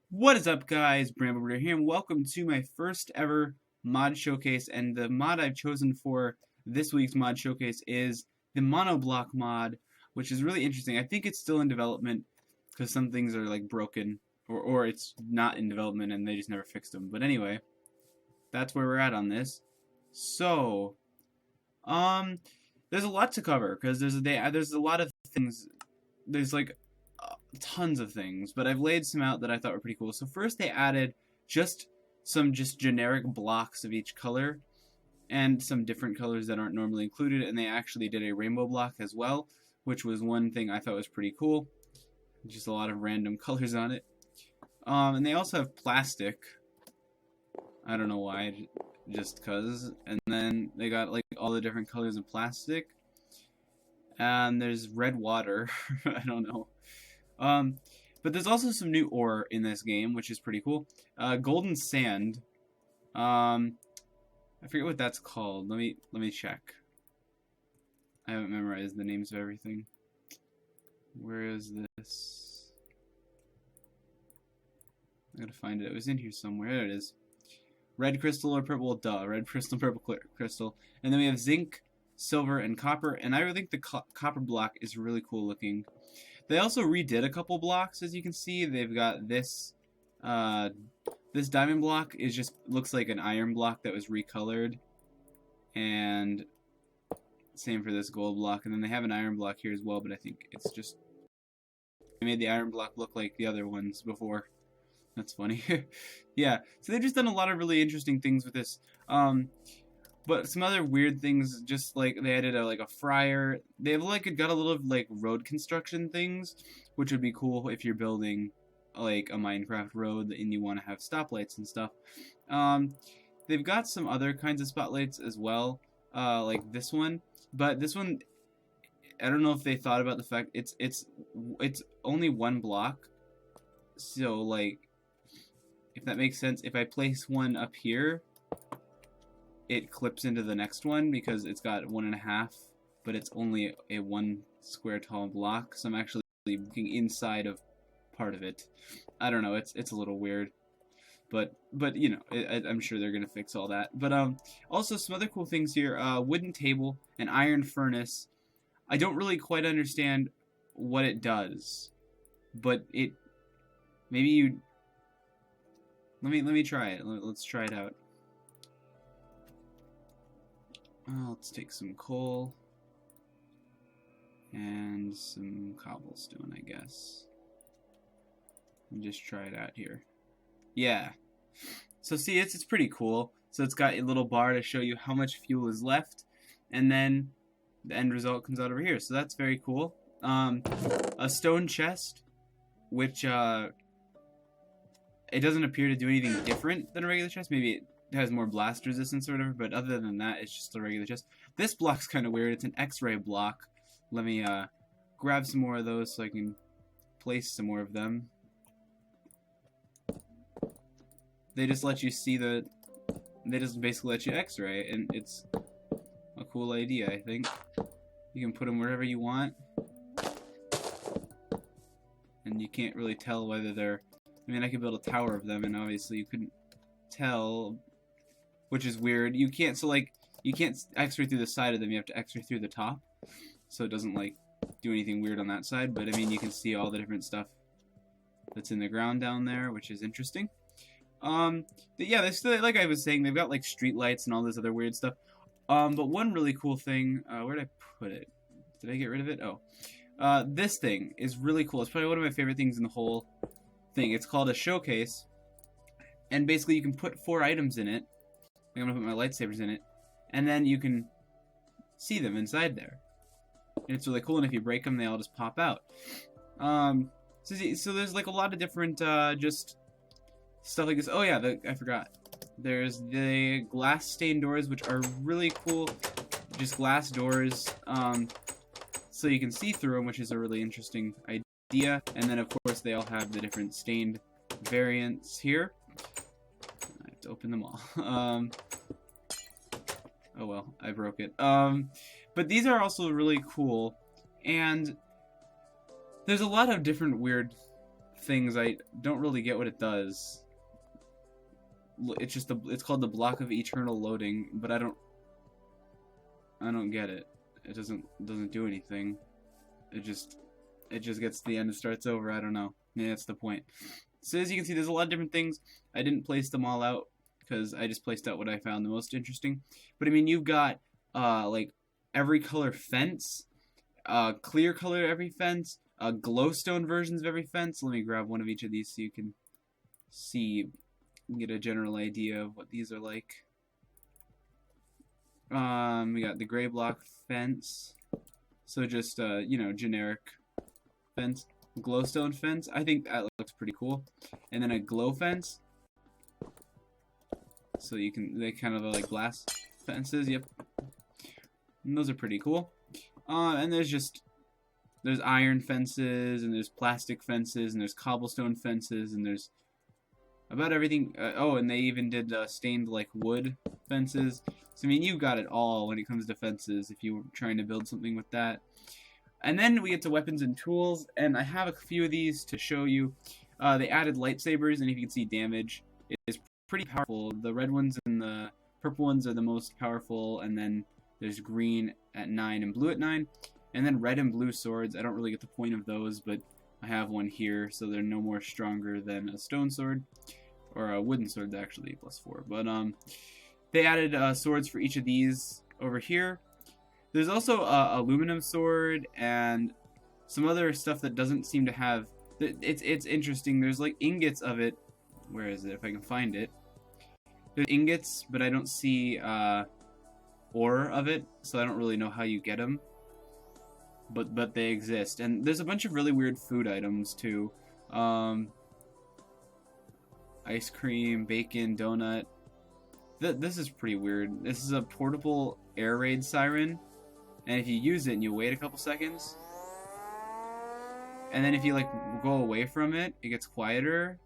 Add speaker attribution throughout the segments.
Speaker 1: What is up, guys? Bramblebreeder here, and welcome to my first ever mod showcase. And the mod I've chosen for this week's mod showcase is the Monoblock mod, which is really interesting. I think it's still in development because some things are like broken, or it's not in development and they just never fixed them. But anyway, that's where we're at on this. So, there's a lot to cover because there's a lot of things. There's like tons of things, but I've laid some out that I thought were pretty cool. So first they added some generic blocks of each color and some different colors that aren't normally included, and they actually did a rainbow block as well, which was one thing I thought was pretty cool. Just a lot of random colors on it. And they also have plastic. I don't know why, just cuz. And then they got like all the different colors of plastic. And there's red water. I don't know. But there's also some new ore in this game, which is pretty cool. Golden sand. I forget what that's called. Let me check. I haven't memorized the names of everything. Where is this? I gotta find it. It was in here somewhere. There it is. Red crystal or purple? Duh. Red crystal, purple crystal. And then we have zinc, silver, and copper. And I really think the copper block is really cool looking. They also redid a couple blocks, as you can see. They've got this, this diamond block looks like an iron block that was recolored, and same for this gold block. And then they have an iron block here as well, but I think it's just they made the iron block look like the other ones before. That's funny. Yeah, so they've just done a lot of really interesting things with this. But some other weird things, just like they added like a fryer. They've got a little like road construction things, which would be cool if you're building like a Minecraft road and you want to have stoplights and stuff. They've got some other kinds of spotlights as well, like this one. But this one, I don't know if they thought about the fact it's only one block. So like, if that makes sense, if I place one up here, it clips into the next one because it's got 1.5, but it's only a 1 square tall block. So I'm actually looking inside of part of it. I don't know. It's a little weird, but you know, I'm sure they're gonna fix all that. But also some other cool things here: wooden table, an iron furnace. I don't really quite understand what it does, but maybe you. Let me try it. Let's try it out. Let's take some coal and some cobblestone, I guess. And just try it out here. Yeah. So see, it's pretty cool. So it's got a little bar to show you how much fuel is left, and then the end result comes out over here. So that's very cool. A stone chest, which it doesn't appear to do anything different than a regular chest. Maybe it has more blast resistance or whatever, but other than that, it's just a regular chest. This block's kind of weird. It's an X-ray block. Let me grab some more of those so I can place some more of them. They just let you see they just basically let you X-ray, and it's a cool idea, I think. You can put them wherever you want, and you can't really tell whether they're. I mean, I could build a tower of them, and obviously you couldn't tell, which is weird. You can't X-ray through the side of them. You have to X-ray through the top, so it doesn't like do anything weird on that side. But I mean, you can see all the different stuff that's in the ground down there, which is interesting. But yeah, like I was saying, they've got like street lights and all this other weird stuff. But one really cool thing, where'd I put it? Did I get rid of it? Oh, this thing is really cool. It's probably one of my favorite things in the whole thing. It's called a showcase, and basically you can put 4 items in it. I'm gonna put my lightsabers in it, and then you can see them inside there. And it's really cool, and if you break them, they all just pop out. So there's like a lot of different just stuff like this. Oh yeah, I forgot. There's the glass stained doors, which are really cool. Just glass doors, so you can see through them, which is a really interesting idea. And then of course they all have the different stained variants here. I have to open them all. Oh well, I broke it. But these are also really cool, and there's a lot of different weird things. I don't really get what it does. It's just it's called the block of eternal loading, but I don't get it. It doesn't do anything. It just gets to the end and starts over. I don't know. Yeah, that's the point. So as you can see, there's a lot of different things. I didn't place them all out because I just placed out what I found the most interesting. But I mean, you've got like every color fence, clear color every fence, glowstone versions of every fence. Let me grab one of each of these so you can see, get a general idea of what these are like. We got the gray block fence, so just you know, generic fence. Glowstone fence, I think that looks pretty cool. And then a glow fence, so you can, they kind of are like glass fences. Yep, and those are pretty cool. And there's iron fences, and there's plastic fences, and there's cobblestone fences, and there's about everything. Oh, and they even did stained like wood fences. So I mean, you've got it all when it comes to fences if you were trying to build something with that. And then we get to weapons and tools, and I have a few of these to show you. They added lightsabers, and if you can see, damage is pretty powerful. The red ones and the purple ones are the most powerful, and then there's green at 9 and blue at 9. And then red and blue swords, I don't really get the point of those, but I have one here, so they're no more stronger than a stone sword, or a wooden sword actually, +4. But they added swords for each of these over here. There's also a aluminum sword and some other stuff that doesn't seem to have. It's interesting. There's like ingots of it. Where is it? If I can find it. There's ingots, but I don't see ore of it, so I don't really know how you get them. But they exist, and there's a bunch of really weird food items too. Ice cream, bacon, donut. This is pretty weird. This is a portable air raid siren. And if you use it and you wait a couple seconds, and then if you like go away from it, it gets quieter,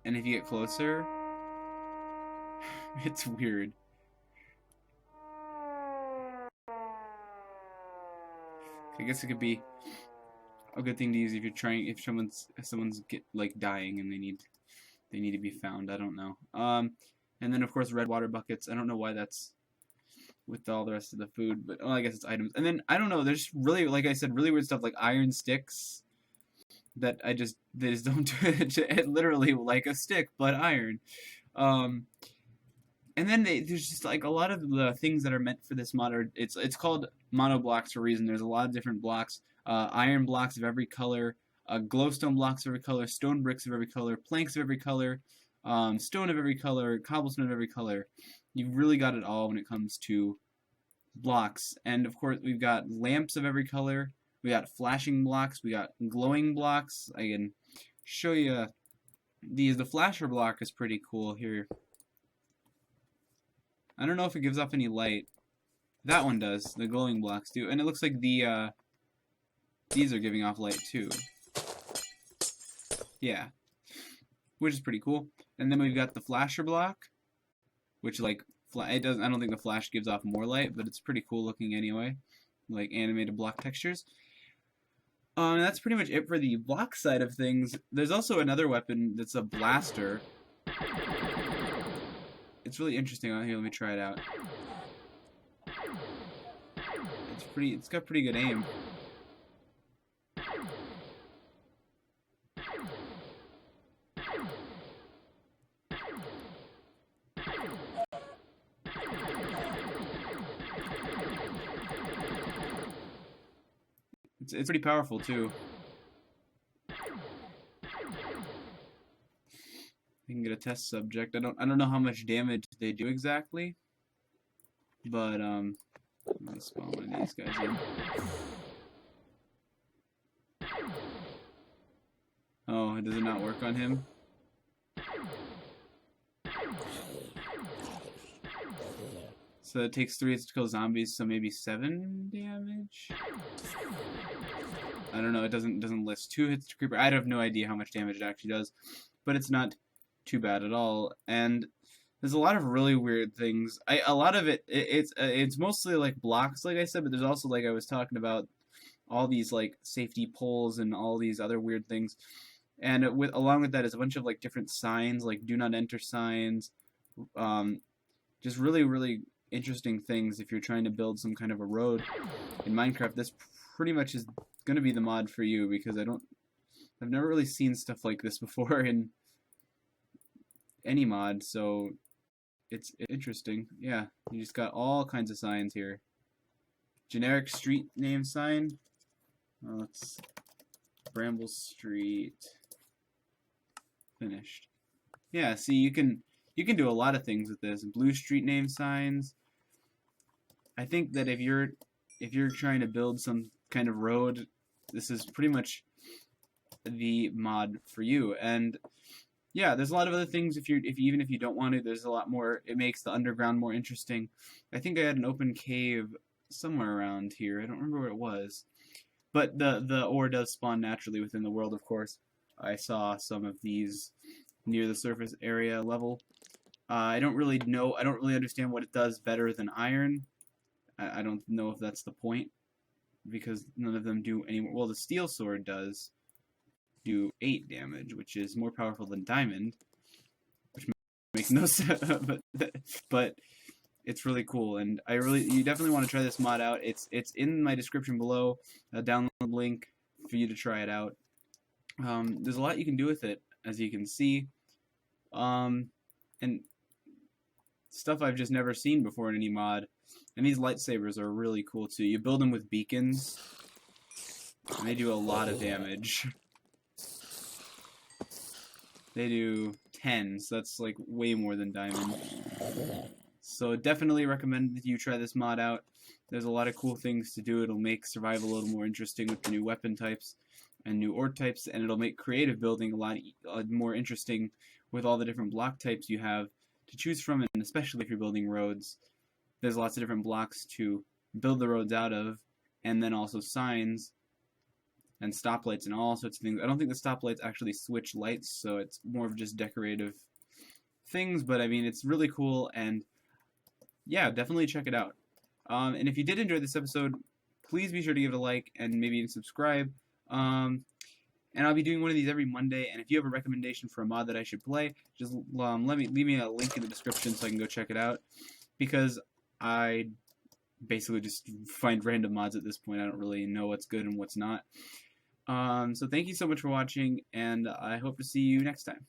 Speaker 1: and if you get closer, it's weird. I guess it could be a good thing to use if you're trying, if someone's like dying and they need to be found. I don't know. And then of course red water buckets. I don't know why that's with all the rest of the food, but I guess it's items. And then I don't know, there's really, like I said, really weird stuff like iron sticks that they just don't do it literally like a stick but iron. And then there's just like a lot of the things that are meant for this mod are, it's called monoblocks for a reason. There's a lot of different blocks, iron blocks of every color, glowstone blocks of every color, stone bricks of every color, planks of every color, stone of every color, cobblestone of every color. You've really got it all when it comes to blocks. And of course we've got lamps of every color, we got flashing blocks, we got glowing blocks. I can show you these. The flasher block is pretty cool here. I don't know if it gives off any light. That one does. The glowing blocks do. And it looks like these are giving off light too. Yeah. Which is pretty cool. And then we've got the flasher block, which like it doesn't. I don't think the flash gives off more light, but it's pretty cool looking anyway, like animated block textures. That's pretty much it for the block side of things. There's also another weapon that's a blaster. It's really interesting. Here, let me try it out. It's got pretty good aim. It's pretty powerful too. You can get a test subject. I don't know how much damage they do exactly, but let me spawn one of these guys in. Oh, does it not work on him? So it takes 3 hits to kill zombies, so maybe 7 damage? I don't know, it doesn't list 2 hits to creeper. I have no idea how much damage it actually does, but it's not too bad at all. And there's a lot of really weird things. A lot of it's mostly like blocks, like I said, but there's also, like I was talking about, all these like safety poles and all these other weird things. And along with that is a bunch of like different signs, like do not enter signs, just really, really interesting things if you're trying to build some kind of a road in Minecraft. This pretty much is going to be the mod for you, because I've never really seen stuff like this before in any mod, so it's interesting. Yeah, you just got all kinds of signs here. Generic street name sign. Well, it's Bramble Street. Finished. Yeah, see, you can do a lot of things with this. Blue street name signs. I think that if you're trying to build some kind of road, this is pretty much the mod for you. And yeah, there's a lot of other things even if you don't want to. There's a lot more. It makes the underground more interesting. I think I had an open cave somewhere around here. I don't remember where it was, but the ore does spawn naturally within the world. Of course, I saw some of these near the surface area level. I don't really know. I don't really understand what it does better than iron. I don't know if that's the point, because none of them do any more. Well, the steel sword does do 8 damage, which is more powerful than diamond, which makes no sense. but it's really cool, and you definitely want to try this mod out. It's in my description below, a download link for you to try it out. There's a lot you can do with it, as you can see, and stuff I've just never seen before in any mod. And these lightsabers are really cool too. You build them with beacons, and they do a lot of damage. They do 10, so that's like way more than diamond. So definitely recommend that you try this mod out. There's a lot of cool things to do. It'll make survival a little more interesting with the new weapon types and new ore types, and it'll make creative building a lot more interesting with all the different block types you have to choose from, and especially if you're building roads. There's lots of different blocks to build the roads out of, and then also signs and stoplights and all sorts of things. I don't think the stoplights actually switch lights, so it's more of just decorative things, but I mean, it's really cool, and yeah, definitely check it out. And if you did enjoy this episode, please be sure to give it a like and maybe even subscribe. And I'll be doing one of these every Monday, and if you have a recommendation for a mod that I should play, just leave me a link in the description so I can go check it out, because I basically just find random mods at this point. I don't really know what's good and what's not. So thank you so much for watching, and I hope to see you next time.